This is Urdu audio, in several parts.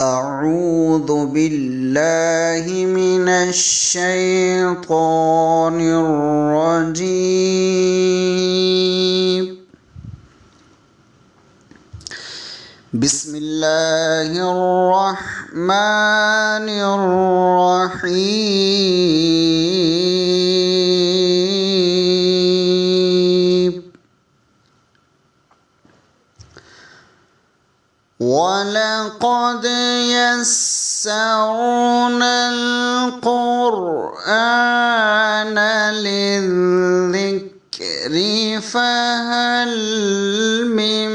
أعوذ بالله من الشيطان الرجيم. بسم الله الرحمن الرحيم. ولقد يسرنا القرآن للذكر فهل من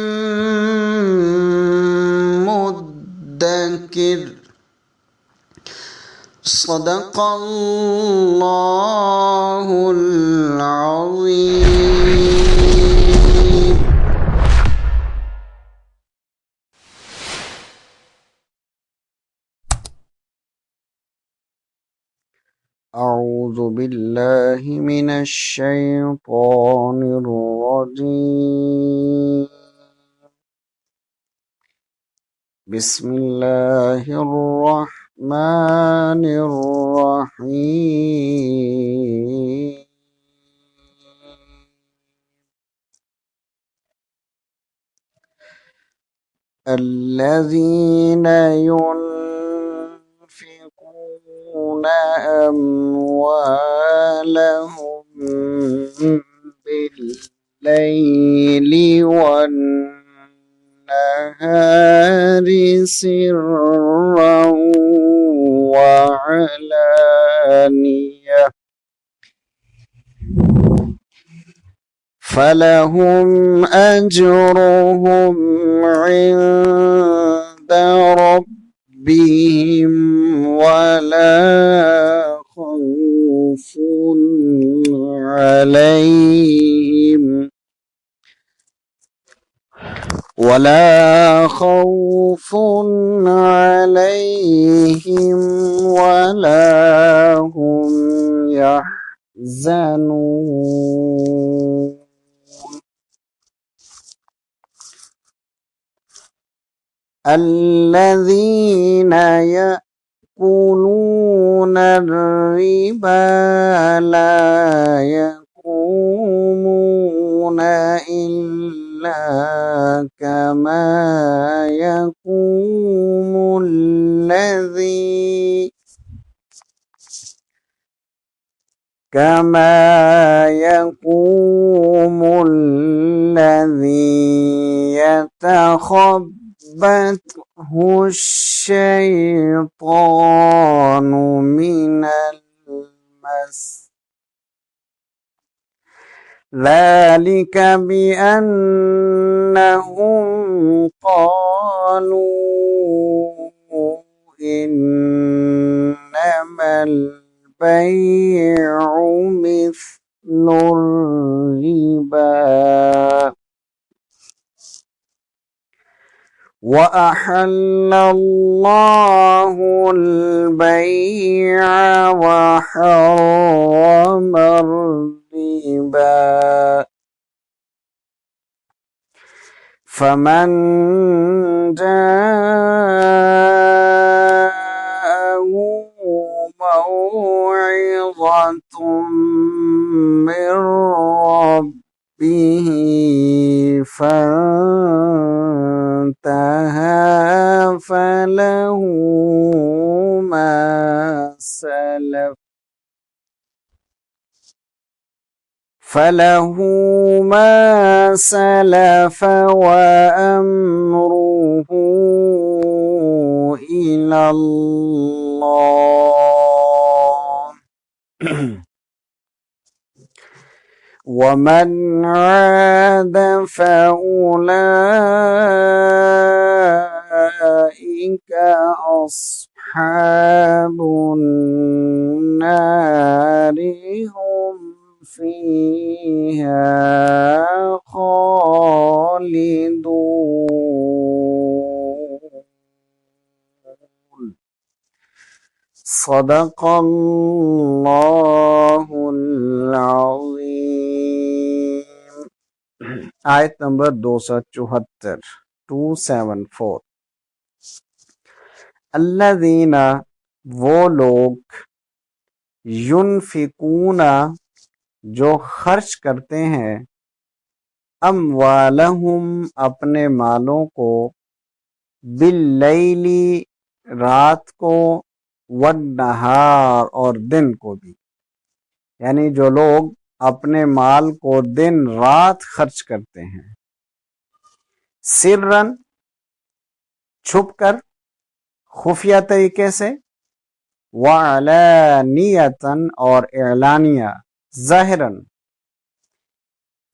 مدكر. صدق الله العظيم. أعوذ بالله من الشيطان الرجيم. بسم الله الرحمن الرحيم. الذين ينفقون أموالهم بالليل والنهار سرا وعلانية فلهم أجرهم عند ربهم ولا خوف عليهم ولا هم يحزنون. الذين يأكلون الربا لا يقومون إلا كما يقوم الذي يتخبطه الشيطان من المس. ذلك بأنهم قالوا إنما البيع مثل الربا وأحل الله البيع وحرم الربا فمن جاءه موعظة من ربه فانتهى فله ما سلف وأمره إلى الله ومن عاد فأولئك أصحاب النار هم فيها خالدون. صدق اللہ العظیم. آیت نمبر 274. الذین وہ لوگ ینفقون جو خرچ کرتے ہیں اموالہم اپنے مالوں کو باللیل رات کو والنہار اور دن کو بھی، یعنی جو لوگ اپنے مال کو دن رات خرچ کرتے ہیں، سرن چھپ کر، خفیہ طریقے سے، وعلانیتاً اور اعلانیہ ظاہراً،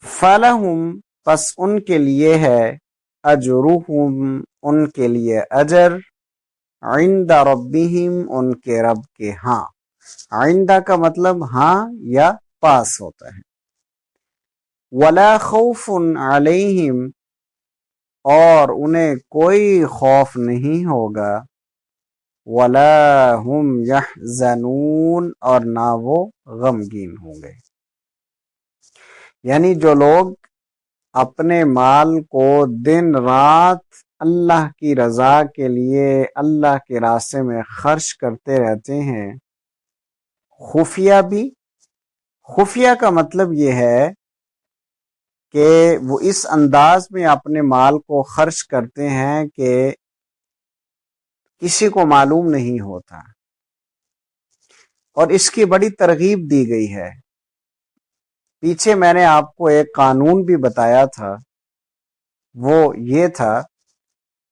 فلہم پس ان کے لیے ہے اجرہم ان کے لیے اجر، عند ربہم ان کے رب کے ہاں۔ عندہ کا مطلب ہاں یا پاس ہوتا ہے۔ ولا خوف علیہم اور انہیں کوئی خوف نہیں ہوگا، ولا ہم یحزنون اور نہ وہ غمگین ہوں گے۔ یعنی جو لوگ اپنے مال کو دن رات اللہ کی رضا کے لیے اللہ کے راستے میں خرچ کرتے رہتے ہیں، خفیہ بھی، خفیہ کا مطلب یہ ہے کہ وہ اس انداز میں اپنے مال کو خرچ کرتے ہیں کہ کسی کو معلوم نہیں ہوتا، اور اس کی بڑی ترغیب دی گئی ہے۔ پیچھے میں نے آپ کو ایک قانون بھی بتایا تھا، وہ یہ تھا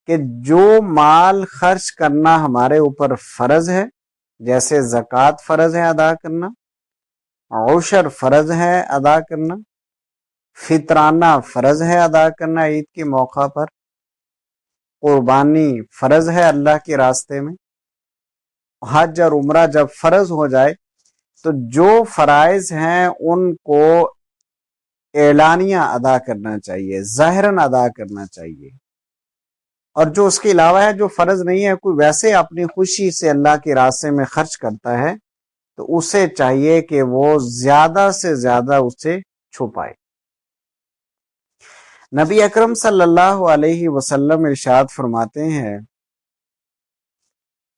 کہ جو مال خرچ کرنا ہمارے اوپر فرض ہے، جیسے زکوٰۃ فرض ہے ادا کرنا، عشر فرض ہے ادا کرنا، فطرانہ فرض ہے ادا کرنا عید کے موقع پر، قربانی فرض ہے اللہ کے راستے میں، حج اور عمرہ جب فرض ہو جائے تو جو فرائض ہیں ان کو اعلانیہ ادا کرنا چاہیے، ظاہراً ادا کرنا چاہیے، اور جو اس کے علاوہ ہے جو فرض نہیں ہے، کوئی ویسے اپنی خوشی سے اللہ کے راستے میں خرچ کرتا ہے تو اسے چاہیے کہ وہ زیادہ سے زیادہ اسے چھپائے۔ نبی اکرم صلی اللہ علیہ وسلم ارشاد فرماتے ہیں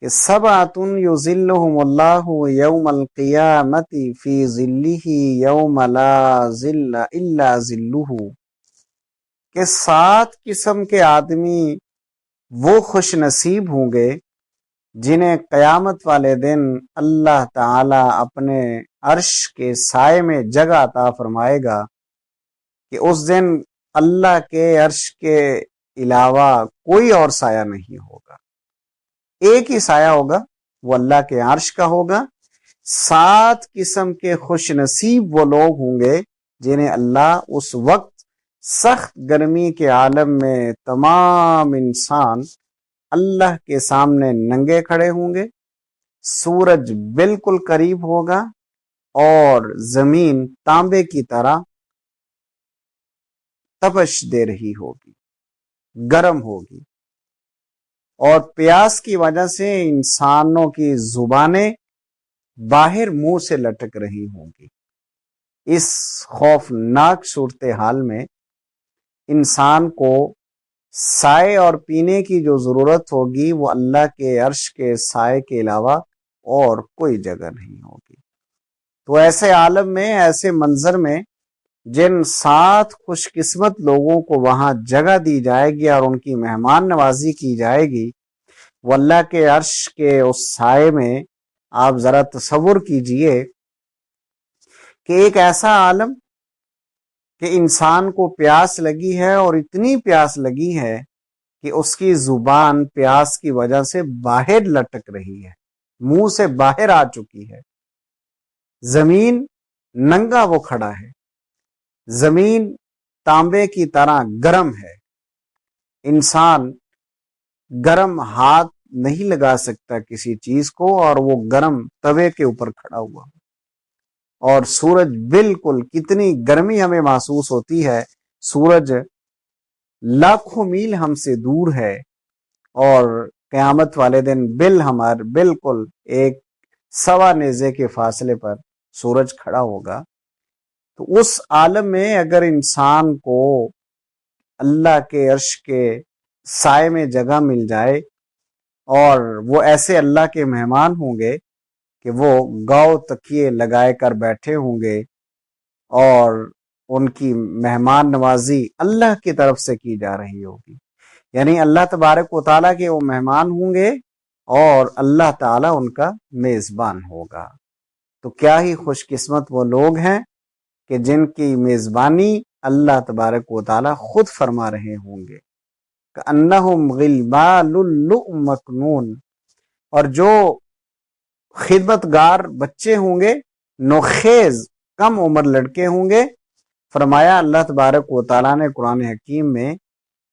کہ سبعۃ یظلھم اللہ یوم القیامۃ فی ظلہ یوم لا ظل الا ظلہ، کہ 7 قسم کے آدمی وہ خوش نصیب ہوں گے جنہیں قیامت والے دن اللہ تعالی اپنے عرش کے سائے میں جگہ عطا فرمائے گا کہ اس دن اللہ کے عرش کے علاوہ کوئی اور سایہ نہیں ہوگا، ایک ہی سایہ ہوگا، وہ اللہ کے عرش کا ہوگا۔ 7 قسم کے خوش نصیب وہ لوگ ہوں گے جنہیں اللہ اس وقت سخت گرمی کے عالم میں تمام انسان اللہ کے سامنے ننگے کھڑے ہوں گے، سورج بالکل قریب ہوگا اور زمین تانبے کی طرح تپش دے رہی ہوگی، گرم ہوگی، اور پیاس کی وجہ سے انسانوں کی زبانیں باہر منہ سے لٹک رہی ہوں گی۔ اس خوفناک صورتحال میں انسان کو سائے اور پینے کی جو ضرورت ہوگی وہ اللہ کے عرش کے سائے کے علاوہ اور کوئی جگہ نہیں ہوگی۔ تو ایسے عالم میں، ایسے منظر میں جن 7 خوش قسمت لوگوں کو وہاں جگہ دی جائے گی اور ان کی مہمان نوازی کی جائے گی، وہ اللہ کے عرش کے اس سائے میں، آپ ذرا تصور کیجئے کہ ایک ایسا عالم کہ انسان کو پیاس لگی ہے، اور اتنی پیاس لگی ہے کہ اس کی زبان پیاس کی وجہ سے باہر لٹک رہی ہے، منہ سے باہر آ چکی ہے، زمین ننگا وہ کھڑا ہے، زمین تانبے کی طرح گرم ہے، انسان گرم ہاتھ نہیں لگا سکتا کسی چیز کو، اور وہ گرم توے کے اوپر کھڑا ہوا، اور سورج بالکل، کتنی گرمی ہمیں محسوس ہوتی ہے، سورج لاکھوں میل ہم سے دور ہے، اور قیامت والے دن بالکل ایک سوا نیزے کے فاصلے پر سورج کھڑا ہوگا۔ تو اس عالم میں اگر انسان کو اللہ کے عرش کے سائے میں جگہ مل جائے اور وہ ایسے اللہ کے مہمان ہوں گے کہ وہ گاؤ تکیے لگائے کر بیٹھے ہوں گے اور ان کی مہمان نوازی اللہ کی طرف سے کی جا رہی ہوگی. یعنی اللہ تبارک و تعالیٰ کے وہ مہمان ہوں گے اور اللہ تعالیٰ ان کا میزبان ہوگا. تو کیا ہی خوش قسمت وہ لوگ ہیں کہ جن کی میزبانی اللہ تبارک و تعالیٰ خود فرما رہے ہوں گے. کأنہم غلمان لؤلؤ مکنون. اور جو خدمت گار بچے ہوں گے، نوخیز کم عمر لڑکے ہوں گے، فرمایا اللہ تبارک و تعالیٰ نے قرآن حکیم میں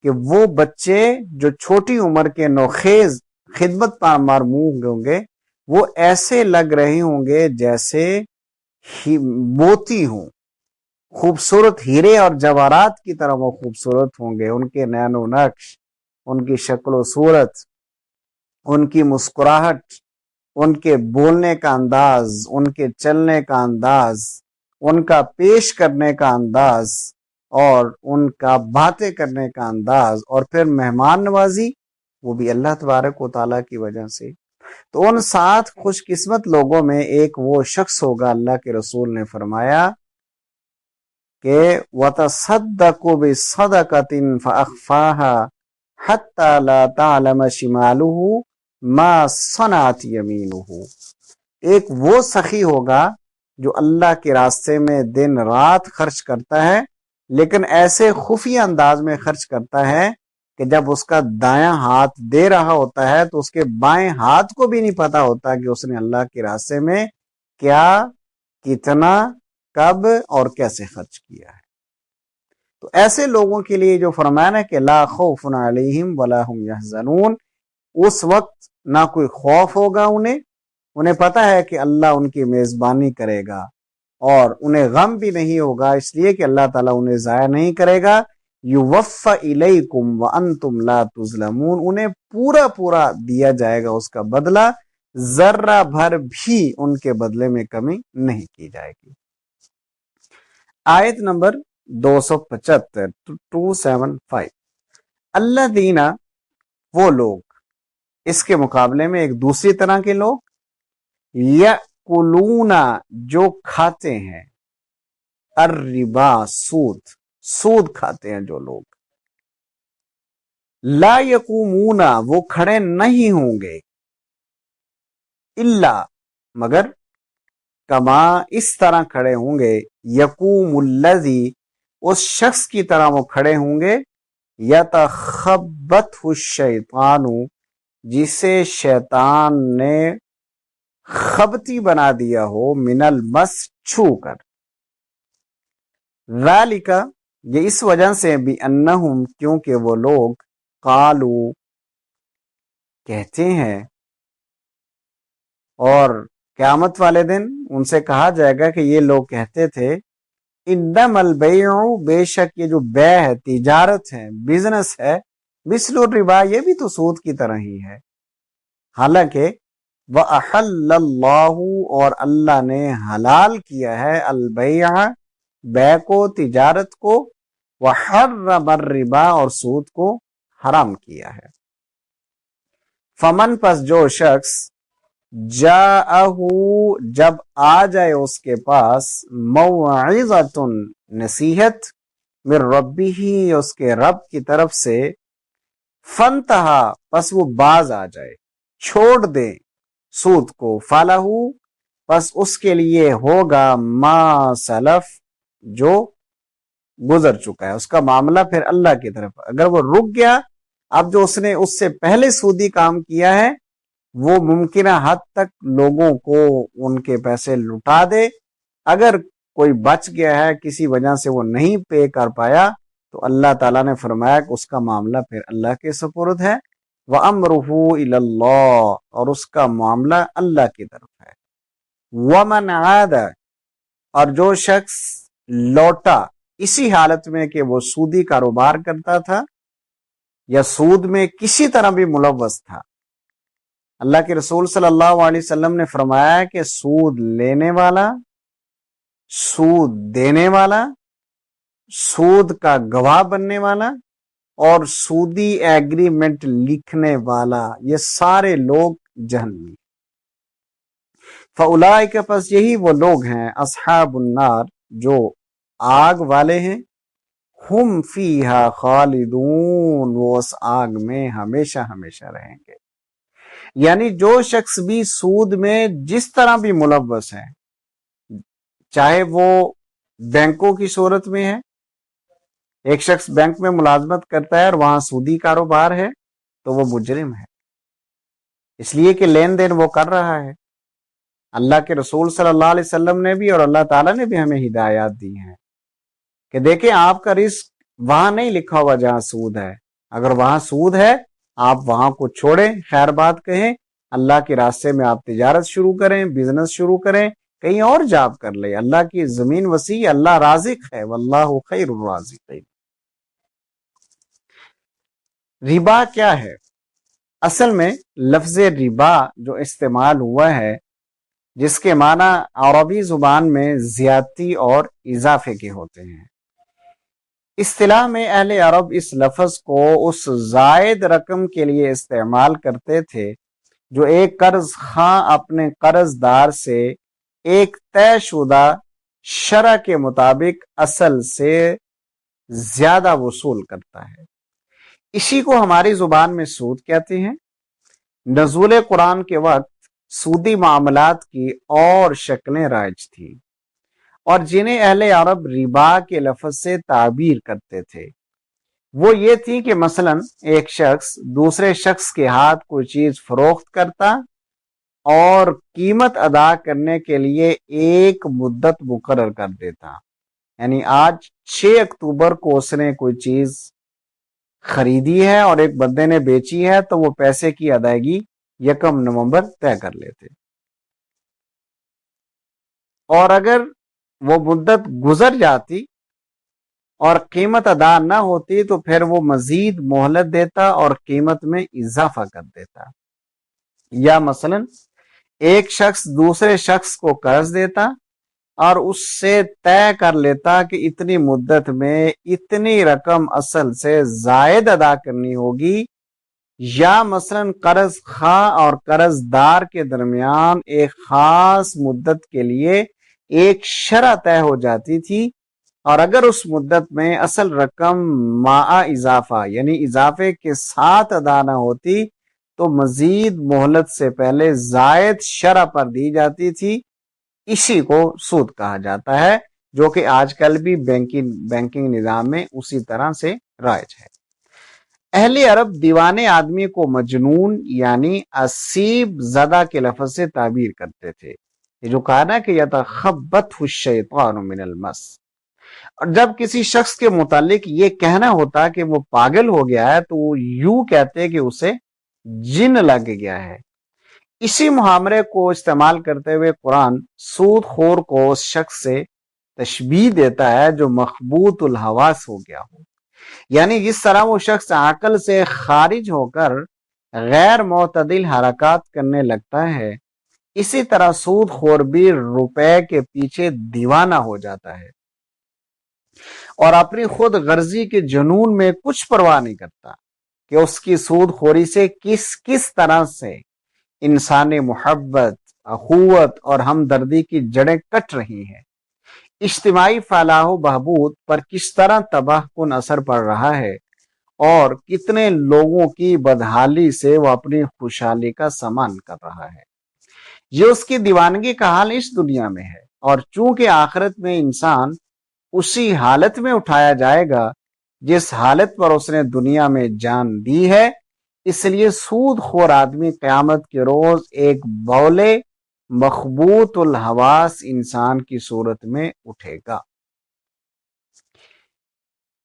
کہ وہ بچے جو چھوٹی عمر کے نوخیز خدمت پر مرموم ہوں گے وہ ایسے لگ رہے ہوں گے جیسے موتی ہوں، خوبصورت ہیرے اور جواہرات کی طرح وہ خوبصورت ہوں گے. ان کے نین و نقش، ان کی شکل و صورت، ان کی مسکراہٹ، ان کے بولنے کا انداز، ان کے چلنے کا انداز، ان کا پیش کرنے کا انداز اور ان کا باتیں کرنے کا انداز، اور پھر مہمان نوازی وہ بھی اللہ تبارک و تعالیٰ کی وجہ سے. تو ان 7 خوش قسمت لوگوں میں ایک وہ شخص ہوگا، اللہ کے رسول نے فرمایا کہ وَتَصَدَّقُ بِصَدَقَةٍ فَأَخْفَاهَا حَتَّى لَا تَعْلَمَ شِمَالُهُ مَا صَنَعَتْ يَمِينُهُ. ایک وہ سخی ہوگا جو اللہ کے راستے میں دن رات خرچ کرتا ہے، لیکن ایسے خفیہ انداز میں خرچ کرتا ہے کہ جب اس کا دایاں ہاتھ دے رہا ہوتا ہے تو اس کے بائیں ہاتھ کو بھی نہیں پتا ہوتا کہ اس نے اللہ کے راستے میں کیا، کتنا، کب اور کیسے خرچ کیا ہے. تو ایسے لوگوں کے لیے جو فرمایا کہ لا خوف علیہم ولا هم یحزنون، اس وقت نہ کوئی خوف ہوگا انہیں پتا ہے کہ اللہ ان کی میزبانی کرے گا، اور انہیں غم بھی نہیں ہوگا اس لیے کہ اللہ تعالیٰ انہیں ضائع نہیں کرے گا. یوفی الیکم وانتم لا تظلمون، انہیں پورا دیا جائے گا اس کا بدلہ، ذرہ بھر بھی ان کے بدلے میں کمی نہیں کی جائے گی. آیت نمبر 275 275. الذین، وہ لوگ، اس کے مقابلے میں ایک دوسری طرح کے لوگ، یأکلون، جو کھاتے ہیں، الربا، سود کھاتے ہیں جو لوگ، لا یقومون، وہ کھڑے نہیں ہوں گے، الا، مگر، کما، اس طرح کھڑے ہوں گے، یقوم الذی، اس شخص کی طرح وہ کھڑے ہوں گے، یتخبطہ الشیطان، جسے شیطان نے خبتی بنا دیا ہو، من المس، چھو کر. ذالک، یہ اس وجہ سے، بانہم، کیونکہ وہ لوگ، قالو، کہتے ہیں، اور قیامت والے دن ان سے کہا جائے گا کہ یہ لوگ کہتے تھے، انما البیع، بے شک یہ جو بے ہے، تجارت ہے، بزنس ہے، مثل الربا، یہ بھی تو سود کی طرح ہی ہے. حالانکہ وَأَحَلَّ اللَّهُ، اور اللہ نے حلال کیا ہے، البیع، بے کو، تجارت کو، وحرم الربا، اور سود کو حرام کیا ہے. فمن، پس جو شخص، جاءہ، جب آ جائے اس کے پاس، موعظۃ، نصیحت، من ربہ، اس کے رب کی طرف سے، فانتہا، پس وہ باز آ جائے، چھوڑ دے سود کو، فلہ، پس اس کے لیے ہوگا، ما سلف، جو گزر چکا ہے، اس کا معاملہ پھر اللہ کی طرف. اگر وہ رک گیا، اب جو اس نے اس سے پہلے سودی کام کیا ہے وہ ممکنہ حد تک لوگوں کو ان کے پیسے لٹا دے. اگر کوئی بچ گیا ہے کسی وجہ سے وہ نہیں پے کر پایا تو اللہ تعالیٰ نے فرمایا کہ اس کا معاملہ پھر اللہ کے سپرد ہے. وَأَمْرُهُ إِلَى اللَّهِ، اور اس کا معاملہ اللہ کی طرف ہے. وَمَنْ عَادَ، اور جو شخص لوٹا اسی حالت میں کہ وہ سودی کاروبار کرتا تھا یا سود میں کسی طرح بھی ملوث تھا. اللہ کے رسول صلی اللہ علیہ وسلم نے فرمایا کہ سود لینے والا، سود دینے والا، سود کا گواہ بننے والا اور سودی ایگریمنٹ لکھنے والا، یہ سارے لوگ جہنمی۔ فاولئک، پس یہی وہ لوگ ہیں، اصحاب النار، جو آگ والے ہیں، ہم فیہا خالدون، وہ اس آگ میں ہمیشہ ہمیشہ رہیں گے۔ یعنی جو شخص بھی سود میں جس طرح بھی ملوث ہے، چاہے وہ بینکوں کی صورت میں ہے، ایک شخص بینک میں ملازمت کرتا ہے اور وہاں سودی کاروبار ہے تو وہ مجرم ہے، اس لیے کہ لین دین وہ کر رہا ہے۔ اللہ کے رسول صلی اللہ علیہ وسلم نے بھی اور اللہ تعالیٰ نے بھی ہمیں ہدایات دی ہیں کہ دیکھیں آپ کا رزق وہاں نہیں لکھا ہوا جہاں سود ہے، اگر وہاں سود ہے آپ وہاں کو چھوڑیں، خیر بات کہیں، اللہ کے راستے میں آپ تجارت شروع کریں، بزنس شروع کریں، کہیں اور جاب کر لیں، اللہ کی زمین وسیع، اللہ رازق ہے، واللہ خیر الرازقین۔ ربا کیا ہے؟ اصل میں لفظ ربا جو استعمال ہوا ہے، جس کے معنی عربی زبان میں زیادتی اور اضافے کے ہوتے ہیں، اصطلاح میں اہل عرب اس لفظ کو اس زائد رقم کے لیے استعمال کرتے تھے جو ایک قرض خواہ اپنے قرض دار سے ایک طے شدہ شرح کے مطابق اصل سے زیادہ وصول کرتا ہے۔ اسی کو ہماری زبان میں سود کہتے ہیں۔ نزول قرآن کے وقت سودی معاملات کی اور شکلیں رائج تھیں، اور جنہیں اہل عرب ربا کے لفظ سے تعبیر کرتے تھے وہ یہ تھی کہ مثلا ایک شخص دوسرے شخص کے ہاتھ کوئی چیز فروخت کرتا اور قیمت ادا کرنے کے لیے ایک مدت مقرر کر دیتا، یعنی آج 6 اکتوبر کو اس نے کوئی چیز خریدی ہے اور ایک بندے نے بیچی ہے تو وہ پیسے کی ادائیگی 1 نومبر طے کر لیتے، اور اگر وہ مدت گزر جاتی اور قیمت ادا نہ ہوتی تو پھر وہ مزید مہلت دیتا اور قیمت میں اضافہ کر دیتا۔ یا مثلا ایک شخص دوسرے شخص کو قرض دیتا اور اس سے طے کر لیتا کہ اتنی مدت میں اتنی رقم اصل سے زائد ادا کرنی ہوگی، یا مثلا قرض خواہ اور قرض دار کے درمیان ایک خاص مدت کے لیے ایک شرح طے ہو جاتی تھی، اور اگر اس مدت میں اصل رقم مع اضافہ یعنی اضافے کے ساتھ ادا نہ ہوتی تو مزید مہلت سے پہلے زائد شرح پر دی جاتی تھی۔ اسی کو سود کہا جاتا ہے، جو کہ آج کل بھی بینکنگ نظام میں اسی طرح سے رائج ہے۔ اہل عرب دیوانے آدمی کو مجنون یعنی اسیب زدہ کے لفظ سے تعبیر کرتے تھے، یہ جو کہا نا کہ یتخبطہ الشیطان من المس، اور جب کسی شخص کے متعلق یہ کہنا ہوتا کہ وہ پاگل ہو گیا ہے تو وہ یوں کہتے کہ اسے جن لگ گیا ہے۔ اسی محاورے کو استعمال کرتے ہوئے قرآن سود خور کو اس شخص سے تشبیہ دیتا ہے جو مخبوط الحواس ہو گیا ہو، یعنی جس طرح وہ شخص عقل سے خارج ہو کر غیر معتدل حرکات کرنے لگتا ہے، اسی طرح سود خور بھی روپے کے پیچھے دیوانہ ہو جاتا ہے اور اپنی خود غرضی کے جنون میں کچھ پرواہ نہیں کرتا کہ اس کی سود خوری سے کس طرح سے انسانی محبت، اخوت اور ہمدردی کی جڑیں کٹ رہی ہیں، اجتماعی فلاح و بہبود پر کس طرح تباہ کن اثر پڑ رہا ہے، اور کتنے لوگوں کی بدحالی سے وہ اپنی خوشحالی کا سامان کر رہا ہے۔ یہ اس کی دیوانگی کا حال اس دنیا میں ہے، اور چونکہ آخرت میں انسان اسی حالت میں اٹھایا جائے گا جس حالت پر اس نے دنیا میں جان دی ہے، اس لیے سود خور آدمی قیامت کے روز ایک بولے مخبوط الحواس انسان کی صورت میں اٹھے گا۔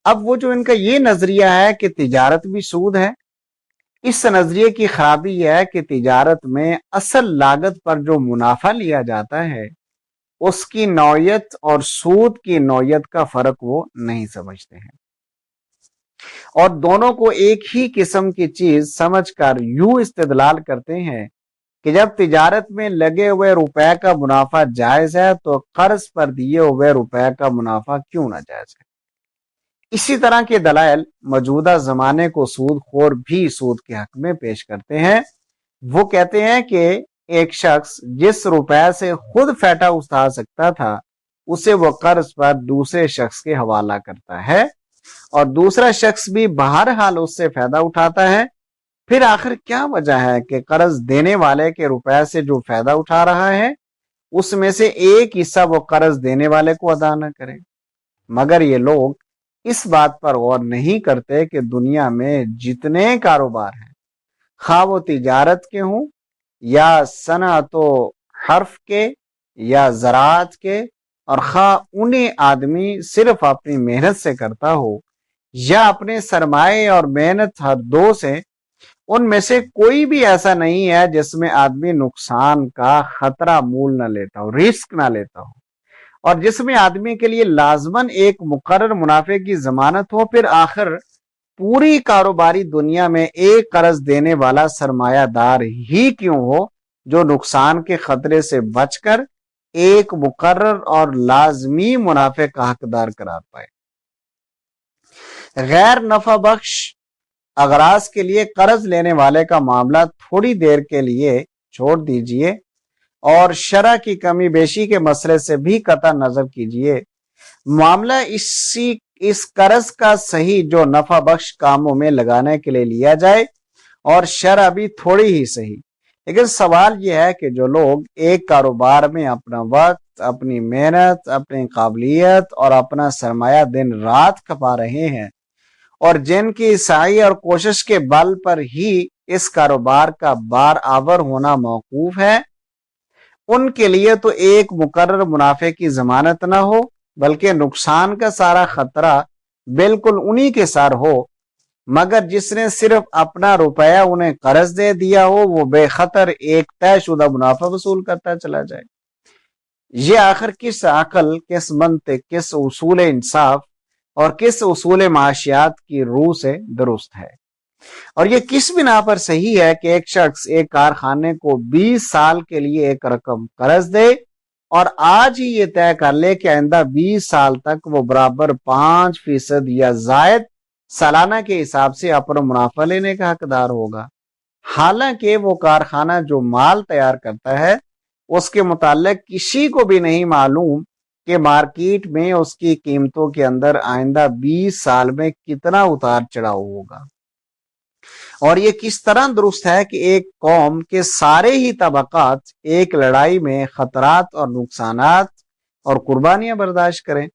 اب وہ جو ان کا یہ نظریہ ہے کہ تجارت بھی سود ہے، اس نظریے کی خرابی یہ ہے کہ تجارت میں اصل لاگت پر جو منافع لیا جاتا ہے اس کی نوعیت اور سود کی نوعیت کا فرق وہ نہیں سمجھتے ہیں، اور دونوں کو ایک ہی قسم کی چیز سمجھ کر یوں استدلال کرتے ہیں کہ جب تجارت میں لگے ہوئے روپے کا منافع جائز ہے تو قرض پر دیے ہوئے روپے کا منافع کیوں نہ جائز ہے۔ اسی طرح کے دلائل موجودہ زمانے کو سود خور بھی سود کے حق میں پیش کرتے ہیں۔ وہ کہتے ہیں کہ ایک شخص جس روپے سے خود فائدہ اٹھا سکتا تھا اسے وہ قرض پر دوسرے شخص کے حوالہ کرتا ہے اور دوسرا شخص بھی بہرحال اس سے فائدہ اٹھاتا ہے۔ پھر آخر کیا وجہ ہے کہ قرض دینے والے کے روپے سے جو فائدہ اٹھا رہا ہے اس میں سے ایک حصہ وہ قرض دینے والے کو ادا نہ کرے؟ مگر یہ لوگ اس بات پر غور نہیں کرتے کہ دنیا میں جتنے کاروبار ہیں، خواہ وہ تجارت کے ہوں یا صنعت و حرف کے یا زراعت کے، اور خواہ انہیں آدمی صرف اپنی محنت سے کرتا ہو یا اپنے سرمایے اور محنت ہر دو سے، ان میں سے کوئی بھی ایسا نہیں ہے جس میں آدمی نقصان کا خطرہ مول نہ لیتا ہو، رسک نہ لیتا ہو، اور جس میں آدمی کے لیے لازماً ایک مقرر منافع کی ضمانت ہو۔ پھر آخر پوری کاروباری دنیا میں ایک قرض دینے والا سرمایہ دار ہی کیوں ہو جو نقصان کے خطرے سے بچ کر ایک مقرر اور لازمی منافع کا حقدار قرار پائے۔ غیر نفع بخش اغراض کے لیے قرض لینے والے کا معاملہ تھوڑی دیر کے لیے چھوڑ دیجئے اور شرع کی کمی بیشی کے مسئلے سے بھی قطع نظر کیجئے۔ معاملہ اس قرض کا صحیح جو نفع بخش کاموں میں لگانے کے لیے لیا جائے، اور شرع بھی تھوڑی ہی صحیح۔ لیکن سوال یہ ہے کہ جو لوگ ایک کاروبار میں اپنا وقت، اپنی محنت، اپنی قابلیت اور اپنا سرمایہ دن رات کھپا رہے ہیں اور جن کی سعی اور کوشش کے بل پر ہی اس کاروبار کا بار آور ہونا موقوف ہے، ان کے لیے تو ایک مقرر منافع کی ضمانت نہ ہو بلکہ نقصان کا سارا خطرہ بالکل انہی کے سر ہو، مگر جس نے صرف اپنا روپیہ انہیں قرض دے دیا ہو وہ بے خطر ایک طے شدہ منافع وصول کرتا چلا جائے۔ یہ آخر کس عقل، کس منطق، کس اصول انصاف اور کس اصول معاشیات کی روح سے درست ہے؟ اور یہ کس بنا پر صحیح ہے کہ ایک شخص ایک کارخانے کو 20 سال کے لیے ایک رقم قرض دے اور آج ہی یہ طے کر لے کہ آئندہ 20 سال تک وہ برابر 5% یا زائد سالانہ کے حساب سے اپنا منافع لینے کا حقدار ہوگا، حالانکہ وہ کارخانہ جو مال تیار کرتا ہے اس کے متعلق کسی کو بھی نہیں معلوم کہ مارکیٹ میں اس کی قیمتوں کے اندر آئندہ 20 سال میں کتنا اتار چڑھاؤ ہوگا۔ اور یہ کس طرح درست ہے کہ ایک قوم کے سارے ہی طبقات ایک لڑائی میں خطرات اور نقصانات اور قربانیاں برداشت کریں،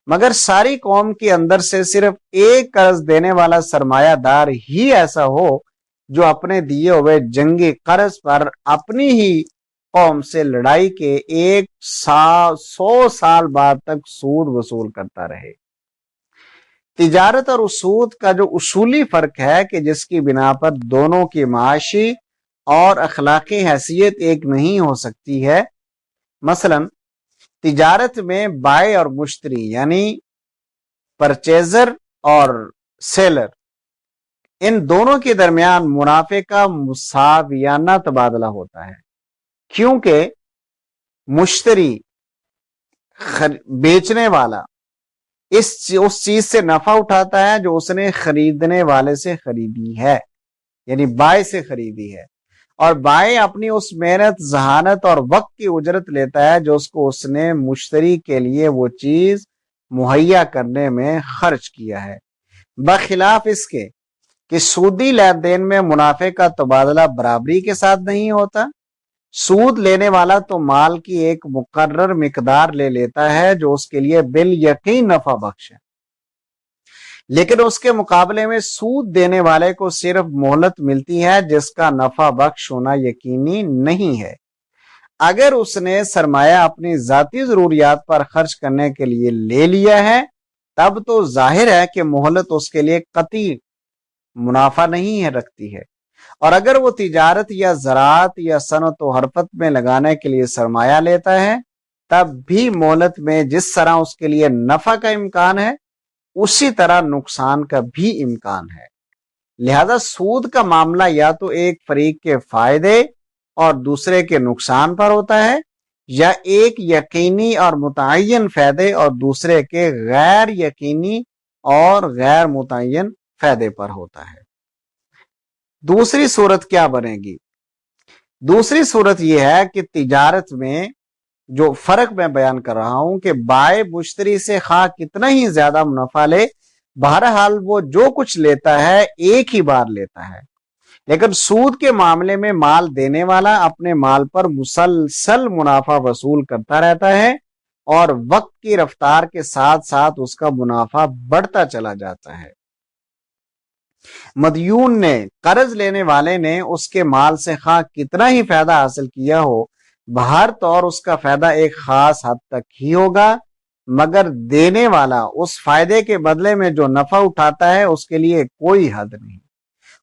مگر ساری قوم کے اندر سے صرف ایک قرض دینے والا سرمایہ دار ہی ایسا ہو جو اپنے دیے ہوئے جنگی قرض پر اپنی ہی قوم سے لڑائی کے 100 سال بعد تک سود وصول کرتا رہے۔ تجارت اور سود کا جو اصولی فرق ہے کہ جس کی بنا پر دونوں کی معاشی اور اخلاقی حیثیت ایک نہیں ہو سکتی ہے، مثلا تجارت میں بائع اور مشتری یعنی پرچیزر اور سیلر، ان دونوں کے درمیان منافع کا مساویانہ تبادلہ ہوتا ہے، کیونکہ مشتری بیچنے والا اس چیز سے نفع اٹھاتا ہے جو اس نے خریدنے والے سے خریدی ہے، یعنی بائع سے خریدی ہے، اور بائع اپنی اس محنت، ذہانت اور وقت کی اجرت لیتا ہے جو اس نے مشتری کے لیے وہ چیز مہیا کرنے میں خرچ کیا ہے، بخلاف اس کے کہ سودی لین دین میں منافع کا تبادلہ برابری کے ساتھ نہیں ہوتا۔ سود لینے والا تو مال کی ایک مقرر مقدار لے لیتا ہے جو اس کے لیے بالیقین نفع بخش ہے، لیکن اس کے مقابلے میں سود دینے والے کو صرف مہلت ملتی ہے جس کا نفع بخش ہونا یقینی نہیں ہے۔ اگر اس نے سرمایہ اپنی ذاتی ضروریات پر خرچ کرنے کے لیے لے لیا ہے تب تو ظاہر ہے کہ مہلت اس کے لیے قطعی منافع نہیں ہے رکھتی ہے، اور اگر وہ تجارت یا زراعت یا صنعت و حرفت میں لگانے کے لیے سرمایہ لیتا ہے تب بھی مہلت میں جس طرح اس کے لیے نفع کا امکان ہے اسی طرح نقصان کا بھی امکان ہے۔ لہذا سود کا معاملہ یا تو ایک فریق کے فائدے اور دوسرے کے نقصان پر ہوتا ہے، یا ایک یقینی اور متعین فائدے اور دوسرے کے غیر یقینی اور غیر متعین فائدے پر ہوتا ہے۔ دوسری صورت کیا بنے گی؟ دوسری صورت یہ ہے کہ تجارت میں جو فرق میں بیان کر رہا ہوں کہ بائع مشتری سے خواہ کتنا ہی زیادہ منافع لے، بہرحال وہ جو کچھ لیتا ہے ایک ہی بار لیتا ہے، لیکن سود کے معاملے میں مال دینے والا اپنے مال پر مسلسل منافع وصول کرتا رہتا ہے اور وقت کی رفتار کے ساتھ ساتھ اس کا منافع بڑھتا چلا جاتا ہے۔ مدیون نے، قرض لینے والے نے اس کے مال سے خواہ کتنا ہی فائدہ حاصل کیا ہو، بہر طور اس کا فائدہ ایک خاص حد تک ہی ہوگا، مگر دینے والا اس فائدے کے بدلے میں جو نفع اٹھاتا ہے اس کے لیے کوئی حد نہیں۔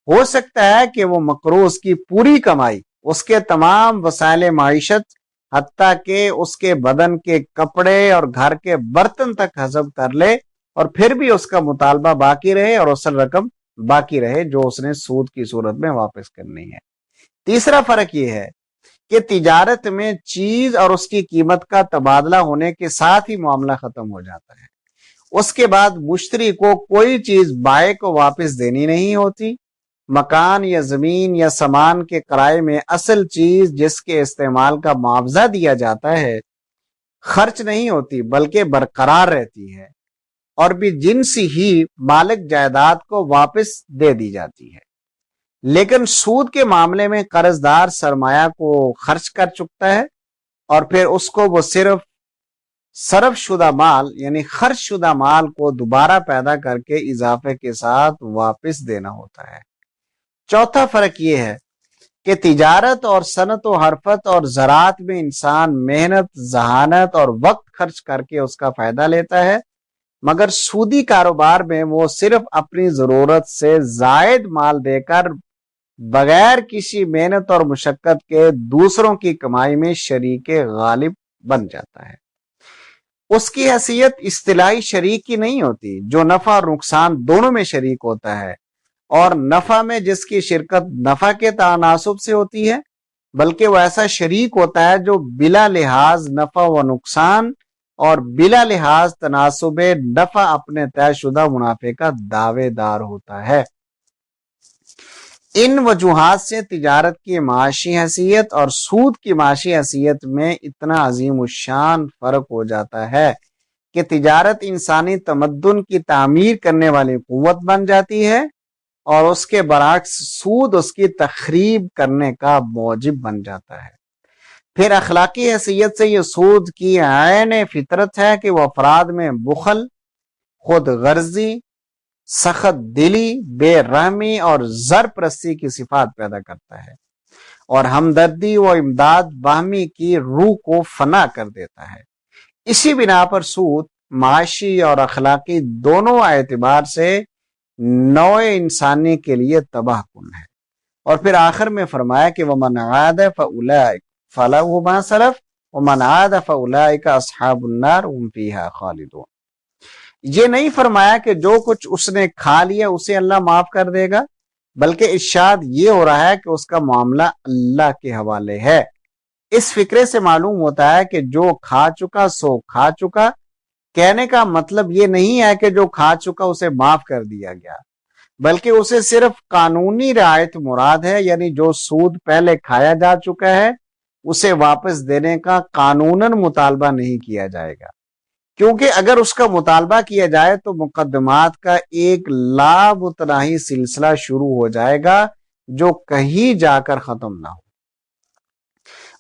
ہو سکتا ہے کہ وہ مقروض کی پوری کمائی، اس کے تمام وسائل معیشت، حتیٰ کہ اس کے بدن کے کپڑے اور گھر کے برتن تک حسب کر لے، اور پھر بھی اس کا مطالبہ باقی رہے اور اصل رقم باقی رہے جو اس نے سود کی صورت میں واپس کرنی ہے۔ تیسرا فرق یہ ہے کہ تجارت میں چیز اور اس کی قیمت کا تبادلہ ہونے کے ساتھ ہی معاملہ ختم ہو جاتا ہے۔ اس کے بعد مشتری کو کوئی چیز بائع کو واپس دینی نہیں ہوتی۔ مکان یا زمین یا سامان کے کرائے میں اصل چیز جس کے استعمال کا معاوضہ دیا جاتا ہے خرچ نہیں ہوتی بلکہ برقرار رہتی ہے، اور بھی جنسی ہی مالک جائیداد کو واپس دے دی جاتی ہے۔ لیکن سود کے معاملے میں قرض دار سرمایہ کو خرچ کر چکتا ہے اور پھر اس کو وہ صرف صرف شدہ مال یعنی خرچ شدہ مال کو دوبارہ پیدا کر کے اضافے کے ساتھ واپس دینا ہوتا ہے۔ چوتھا فرق یہ ہے کہ تجارت اور صنعت و حرفت اور زراعت میں انسان محنت، ذہانت اور وقت خرچ کر کے اس کا فائدہ لیتا ہے، مگر سودی کاروبار میں وہ صرف اپنی ضرورت سے زائد مال دے کر بغیر کسی محنت اور مشقت کے دوسروں کی کمائی میں شریک غالب بن جاتا ہے۔ اس کی حیثیت اصطلاحی شریک کی نہیں ہوتی جو نفع اور نقصان دونوں میں شریک ہوتا ہے، اور نفع میں جس کی شرکت نفع کے تناسب سے ہوتی ہے، بلکہ وہ ایسا شریک ہوتا ہے جو بلا لحاظ نفع و نقصان اور بلا لحاظ تناسب نفع اپنے طے شدہ منافع کا دعوے دار ہوتا ہے۔ ان وجوہات سے تجارت کی معاشی حیثیت اور سود کی معاشی حیثیت میں اتنا عظیم الشان فرق ہو جاتا ہے کہ تجارت انسانی تمدن کی تعمیر کرنے والی قوت بن جاتی ہے اور اس کے برعکس سود اس کی تخریب کرنے کا موجب بن جاتا ہے۔ پھر اخلاقی حیثیت سے یہ سود کی عین فطرت ہے کہ وہ افراد میں بخل، خود غرضی، سخت دلی، بے رحمی اور زر پرستی کی صفات پیدا کرتا ہے، اور ہمدردی و امداد باہمی کی روح کو فنا کر دیتا ہے۔ اسی بنا پر سود معاشی اور اخلاقی دونوں اعتبار سے نوع انسانی کے لیے تباہ کن ہے۔ اور پھر آخر میں فرمایا کہ وَمَنْ عَادَ فَأُولَٰئِكَ فَلَهُ مَا سَلَفَ وَمَنْ عَادَ فَأُولَٰئِكَ أَصْحَابُ النَّارِ هُمْ فِيهَا خَالِدُونَ۔ یہ نہیں فرمایا کہ جو کچھ اس نے کھا لیا اسے اللہ معاف کر دے گا، بلکہ ارشاد یہ ہو رہا ہے کہ اس کا معاملہ اللہ کے حوالے ہے۔ اس فکرے سے معلوم ہوتا ہے کہ جو کھا چکا سو کھا چکا۔ کہنے کا مطلب یہ نہیں ہے کہ جو کھا چکا اسے معاف کر دیا گیا، بلکہ اسے صرف قانونی رعایت مراد ہے، یعنی جو سود پہلے کھایا جا چکا ہے اسے واپس دینے کا قانوناً مطالبہ نہیں کیا جائے گا، کیونکہ اگر اس کا مطالبہ کیا جائے تو مقدمات کا ایک لا متناہی سلسلہ شروع ہو جائے گا جو کہیں جا کر ختم نہ ہو۔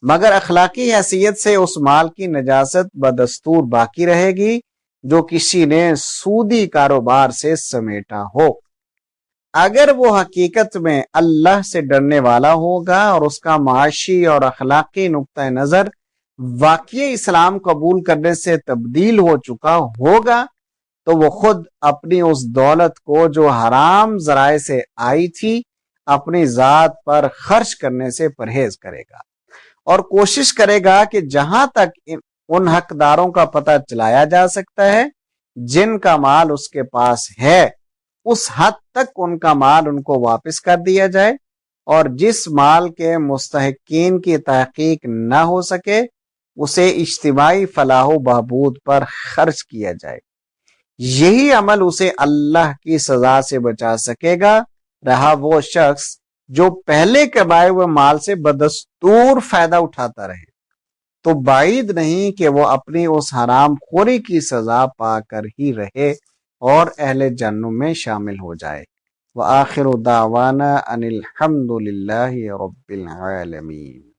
مگر اخلاقی حیثیت سے اس مال کی نجاست بدستور باقی رہے گی جو کسی نے سودی کاروبار سے سمیٹا ہو، اگر وہ حقیقت میں اللہ سے ڈرنے والا ہوگا اور اس کا معاشی اور اخلاقی نقطہ نظر واقعی اسلام قبول کرنے سے تبدیل ہو چکا ہوگا، تو وہ خود اپنی اس دولت کو جو حرام ذرائع سے آئی تھی اپنی ذات پر خرچ کرنے سے پرہیز کرے گا، اور کوشش کرے گا کہ جہاں تک ان حقداروں کا پتہ چلایا جا سکتا ہے جن کا مال اس کے پاس ہے، اس حد تک ان کا مال ان کو واپس کر دیا جائے، اور جس مال کے مستحقین کی تحقیق نہ ہو سکے اسے اجتماعی فلاح و بہبود پر خرچ کیا جائے۔ یہی عمل اسے اللہ کی سزا سے بچا سکے گا، رہا وہ شخص جو پہلے کمائے ہوئے مال سے بدستور فائدہ اٹھاتا رہے، تو بعید نہیں کہ وہ اپنی اس حرام خوری کی سزا پا کر ہی رہے اور اہل جہنم میں شامل ہو جائے۔ وآخر دعوانا ان الحمد للہ رب العالمین۔